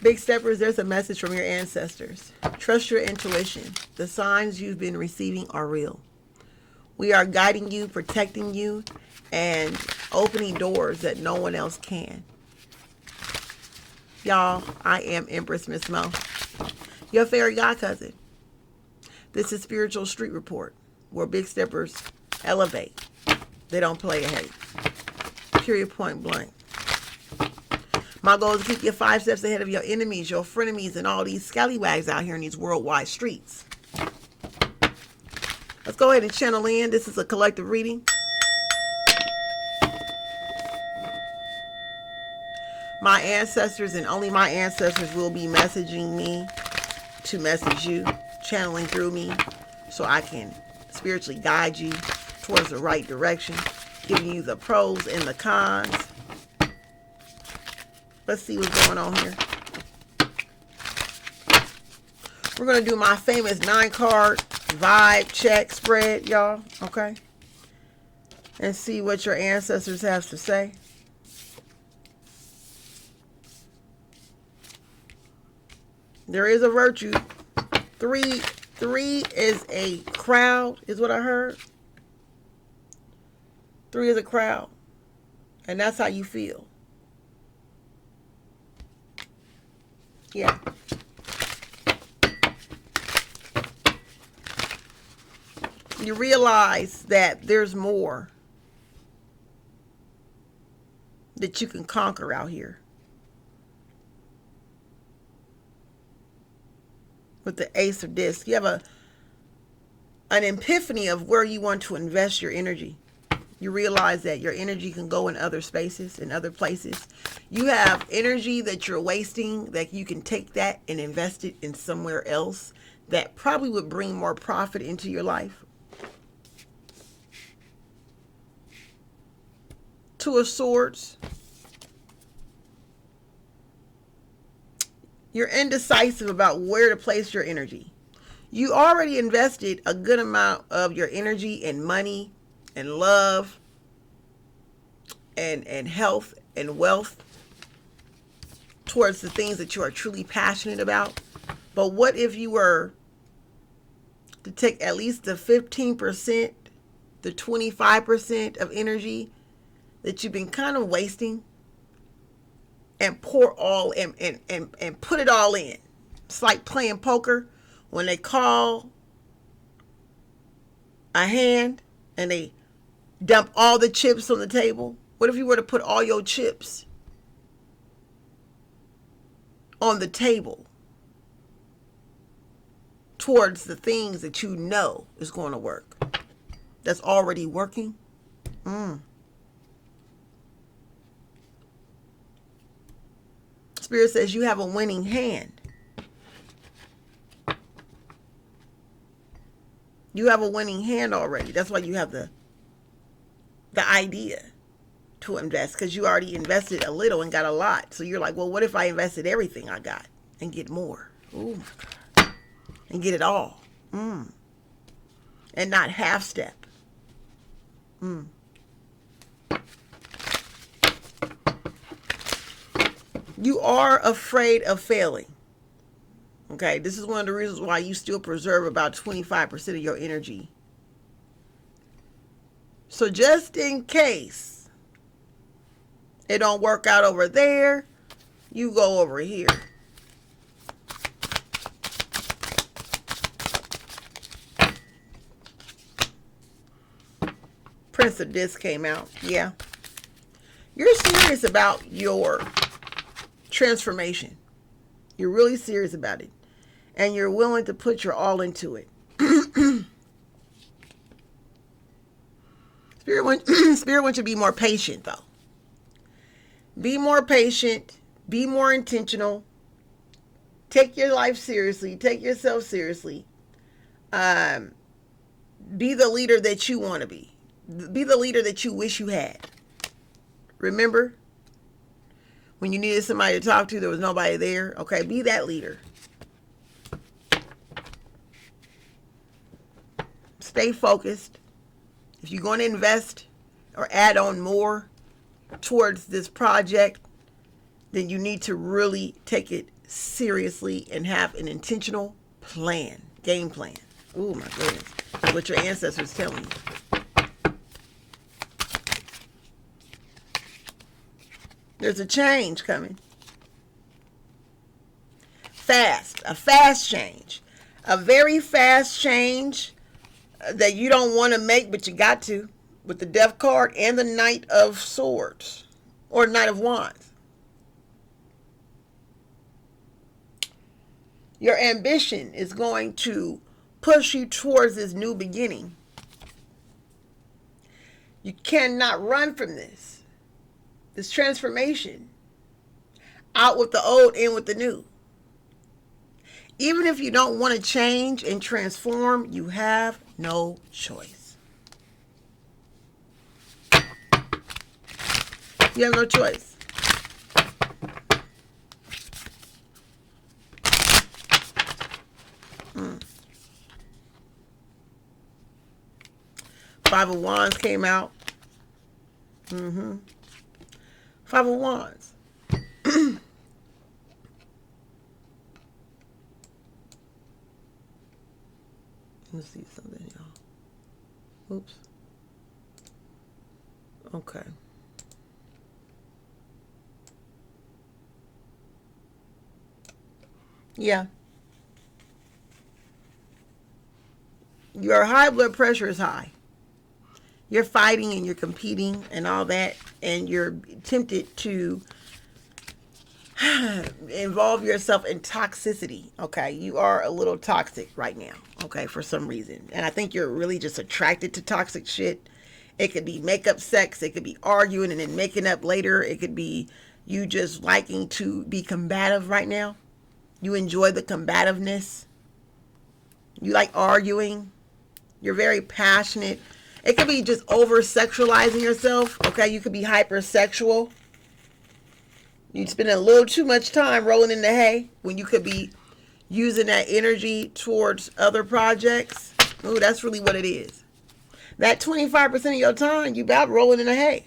Big steppers, there's a message from your ancestors. Trust your intuition. The signs you've been receiving are real. We are guiding you, protecting you, and opening doors that no one else can. Y'all, I am Empress Miss Mo, your fairy god cousin. This is Spiritual Street Report, where big steppers elevate. They don't play it hate. Period, point blank. My goal is to keep you 5 steps ahead of your enemies, your frenemies, and all these scallywags out here in these worldwide streets. Let's go ahead and channel in. This is a collective reading. My ancestors and only my ancestors will be messaging me to message you, channeling through me so I can spiritually guide you towards the right direction, giving you the pros and the cons. Let's see what's going on here. We're going to do my famous 9-card vibe check spread, y'all, okay? And see what your ancestors have to say. There is a virtue. Three is a crowd, is what I heard. 3 is a crowd. And that's how you feel. Yeah. You realize that there's more that you can conquer out here. With the Ace of Discs, you have an epiphany of where you want to invest your energy. You realize that your energy can go in other spaces, in other places. You have energy that you're wasting, that you can take that and invest it in somewhere else that probably would bring more profit into your life. 2 of Swords. You're indecisive about where to place your energy. You already invested a good amount of your energy and money and love and health and wealth towards the things that you are truly passionate about. But what if you were to take at least the 15%, the 25% of energy that you've been kind of wasting and pour all and put it all in? It's like playing poker when they call a hand and they dump all the chips on the table. What if you were to put all your chips on the table towards the things that you know is going to work, that's already working? Spirit says you have a winning hand. You have a winning hand already. That's why you have the idea to invest, because you already invested a little and got a lot. So you're like, well, what if I invested everything I got and get more? Oh my God. And get it all. And not half step. You are afraid of failing. Okay, this is one of the reasons why you still preserve about 25% of your energy. So just in case it don't work out over there, you go over here. Prince of Discs came out. Yeah. You're serious about your transformation. You're really serious about it. And you're willing to put your all into it. Spirit wants you to be more patient, though. Be more patient. Be more intentional. Take your life seriously. Take yourself seriously. Be the leader that you want to be. Be the leader that you wish you had. Remember? When you needed somebody to talk to, there was nobody there. Okay, be that leader. Stay focused. If you're going to invest or add on more towards this project, then you need to really take it seriously and have an intentional plan, game plan. Oh my goodness. That's what your ancestors telling you. There's a change coming. Fast. A fast change. A very fast change that you don't want to make, but you got to. With the Death card and the Knight of Swords. Or Knight of Wands. Your ambition is going to push you towards this new beginning. You cannot run from this. This transformation. Out with the old, in with the new. Even if you don't want to change and transform, you have no choice. You have no choice. Five of Wands came out. Five of Wands. Let's see something, y'all. Oops. Okay. Yeah. Your high blood pressure is high. You're fighting and you're competing and all that, and you're tempted to involve yourself in toxicity. Okay, you are a little toxic right now. Okay, for some reason, and I think you're really just attracted to toxic shit. It could be makeup sex. It could be arguing and then making up later. It could be you just liking to be combative right now. You enjoy the combativeness. You like arguing. You're very passionate. It could be just over-sexualizing yourself. Okay, you could be hypersexual. You spend a little too much time rolling in the hay when you could be using that energy towards other projects. Ooh, that's really what it is. That 25% of your time, you about rolling in the hay.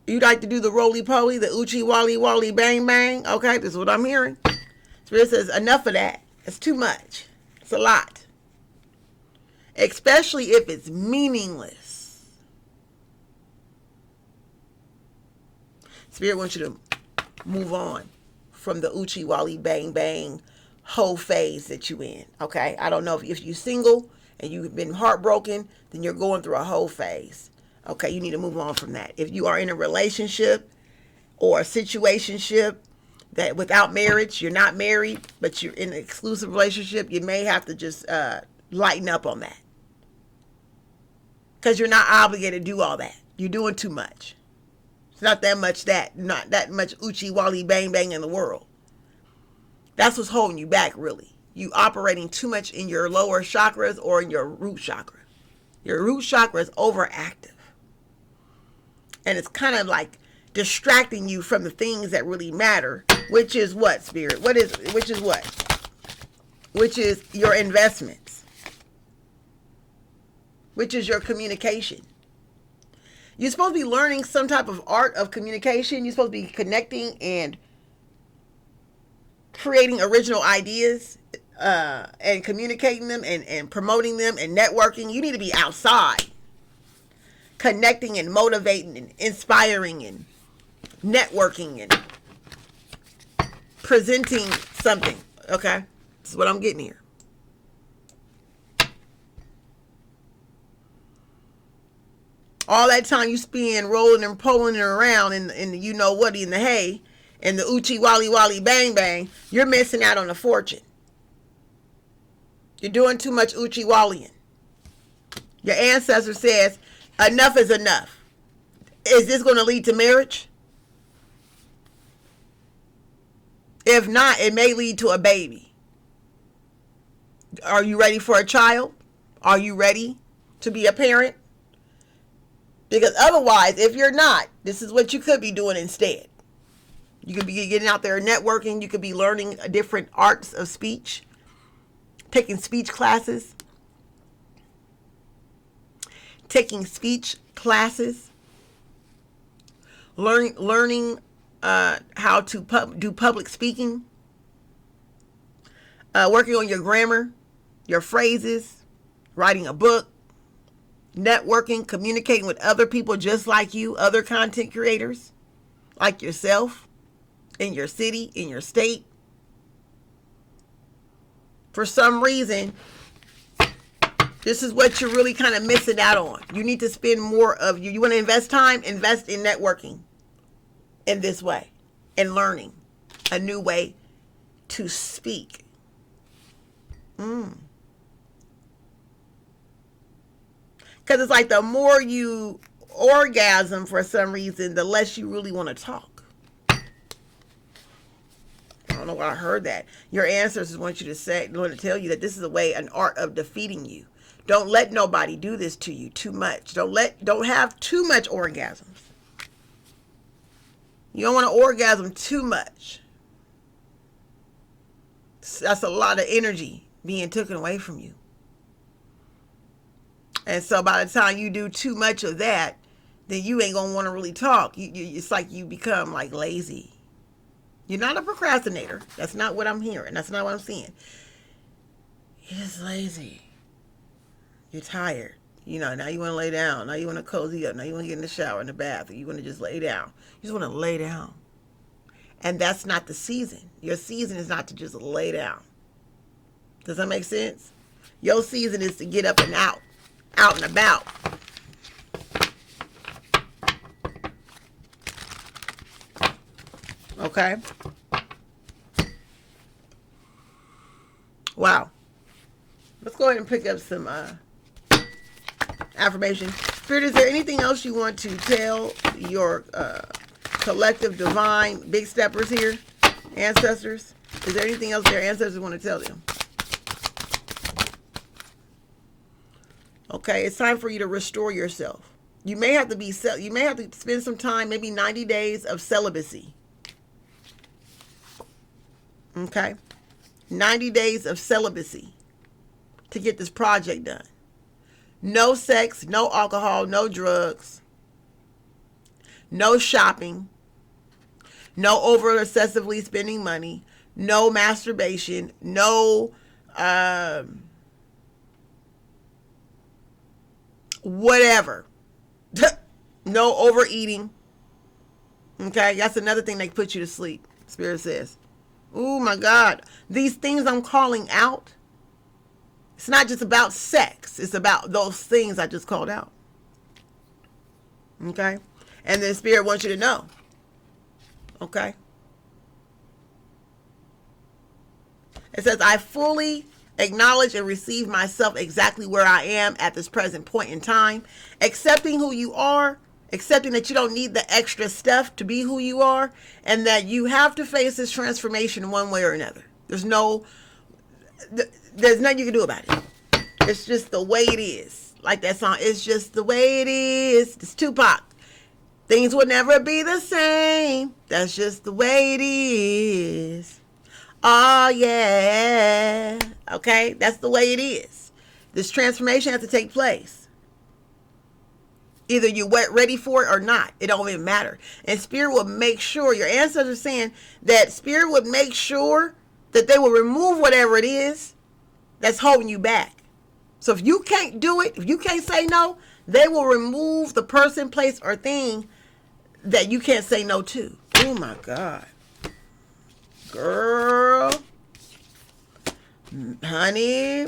You like to do the roly-poly, the oochie-wally-wally bang-bang. Okay, this is what I'm hearing. Spirit says, enough of that. It's too much. It's a lot. Especially if it's meaningless. Spirit wants you to move on from the oochie-wally bang-bang whole phase that you in. Okay? I don't know if you're single and you've been heartbroken, then you're going through a whole phase. Okay, you need to move on from that. If you are in a relationship or a situationship that without marriage, you're not married, but you're in an exclusive relationship, you may have to just lighten up on that. Because you're not obligated to do all that. You're doing too much. It's not that much oochie wally bang bang in the world. That's what's holding you back, really. You operating too much in your lower chakras or in your root chakra. Your root chakra is overactive. And it's kind of like distracting you from the things that really matter, which is what, Spirit? Which is what? Which is your investments. Which is your communication. You're supposed to be learning some type of art of communication. You're supposed to be connecting and creating original ideas and communicating them and promoting them and networking. You need to be outside. Connecting and motivating and inspiring and networking and presenting something. Okay? This is what I'm getting here. All that time you spend rolling and pulling it around in the you know what in the hay and the oochie wally wally bang bang, you're missing out on a fortune. You're doing too much oochie wallying. Your ancestor says, enough is enough. Is this going to lead to marriage? If not, it may lead to a baby. Are you ready for a child? Are you ready to be a parent? Because otherwise, if you're not, this is what you could be doing instead. You could be getting out there networking. You could be learning different arts of speech, taking speech classes, taking speech classes, learning how to do public speaking, working on your grammar, your phrases, writing a book, networking, communicating with other people just like you, other content creators like yourself, in your city, in your state. For some reason, this is what you're really kind of missing out on. You need to spend more of you want to invest time, invest in networking in this way and learning a new way to speak. Because it's like the more you orgasm for some reason, the less you really want to talk. I don't know why I heard that. Your ancestors want you to say, want to tell you that this is a way, an art of defeating you. Don't let nobody do this to you too much. Don't have too much orgasms. You don't want to orgasm too much. That's a lot of energy being taken away from you. And so by the time you do too much of that, then you ain't going to want to really talk. It's like you become like lazy. You're not a procrastinator. That's not what I'm hearing. That's not what I'm seeing. You're just lazy. You're tired. You know, now you want to lay down. Now you want to cozy up. Now you want to get in the shower, in the bath. Or you want to just lay down. You just want to lay down. And that's not the season. Your season is not to just lay down. Does that make sense? Your season is to get up and out and about. Okay? Wow. Let's go ahead and pick up some affirmation. Spirit, is there anything else you want to tell your collective divine big steppers here? Ancestors? Is there anything else their ancestors want to tell them? Okay, it's time for you to restore yourself. You may have to spend some time, maybe 90 days of celibacy. Okay? 90 days of celibacy to get this project done. No sex, no alcohol, no drugs, no shopping, no over excessively spending money, no masturbation, no whatever. No overeating. Okay, that's another thing that puts you to sleep, Spirit says. Oh my God. These things I'm calling out, it's not just about sex. It's about those things I just called out. Okay? And the Spirit wants you to know. Okay? It says, I fully acknowledge and receive myself exactly where I am at this present point in time. Accepting who you are. Accepting that you don't need the extra stuff to be who you are. And that you have to face this transformation one way or another. There's nothing you can do about it. It's just the way it is. Like that song, it's just the way it is. It's Tupac. Things will never be the same. That's just the way it is. Oh, yeah. Okay? That's the way it is. This transformation has to take place. Either you're ready for it or not. It don't even matter. And Spirit will make sure, your ancestors are saying that Spirit would make sure that they will remove whatever it is that's holding you back. So if you can't do it, if you can't say no, they will remove the person, place, or thing that you can't say no to. Oh my God. Girl. Honey.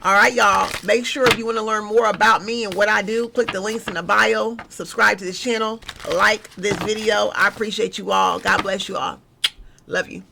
All right, y'all. Make sure if you want to learn more about me and what I do, click the links in the bio. Subscribe to this channel. Like this video. I appreciate you all. God bless you all. Love you.